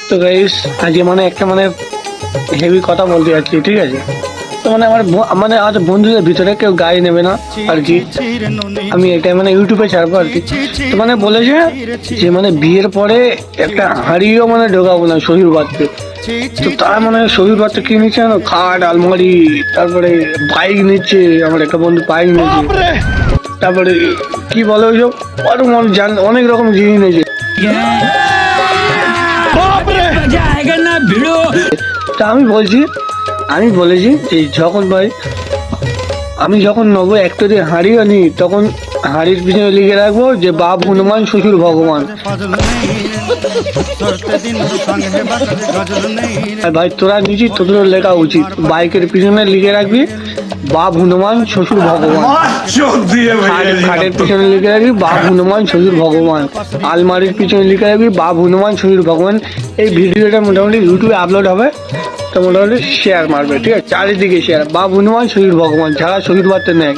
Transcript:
তো গাইস আজকে মানে একটা মানে হেভি কথা বলতে যাচ্ছি, ঠিক আছে? তো মানে আমার মানে আজ বন্ধুদের ভিতরে কেউ গায়ে নেবে না আর কি, আমি এটা মানে ইউটিউবে ছাড়বো আর কি। তো মানে বলেছে যে মানে বিয়ের পরে একটা হাঁড়িও মানে ঢোকাবো না শ্বশুর বাড়িতে। তো তার মানে শ্বশুর বাড়িতে কি নিচ্ছে না, খাট আলমারি, তারপরে বাইক নিচ্ছে, আমার একটা বন্ধু বাইক নিচ্ছে, তারপরে কি বলে ওইসব আরো অনেক রকম জিনিস নিয়েছে। তা আমি বলেছি যে যখন ভাই আমি যখন নেবো একটা দিয়ে হাঁড়িও নি, তখন হাঁড়ির পিছনে লিখে রাখবো যে বাপ হনুমান শ্বশুর ভগবান। আর ভাই তোরা নিচ্ছিস, তোদের লেখা উচিত, বাইকের পিছনে লিখে রাখবি বাপ হনুমান শ্বশুর ভগবান, খাটের পিছনে লিখে রাখবি বাপ হনুমান শ্বশুর ভগবান, আলমারির পিছনে লিখে রাখবি বাপ হনুমান শ্বশুর ভগবান। এই ভিডিওটা মোটামুটি ইউটিউবে আপলোড হবে, তো মোটামুটি শেয়ার মারবে, ঠিক আছে? চারিদিকে শেয়ার, বাপ হনুমান শ্বশুর ভগবান ছাড়া শ্বশুর বাড়তে নেই।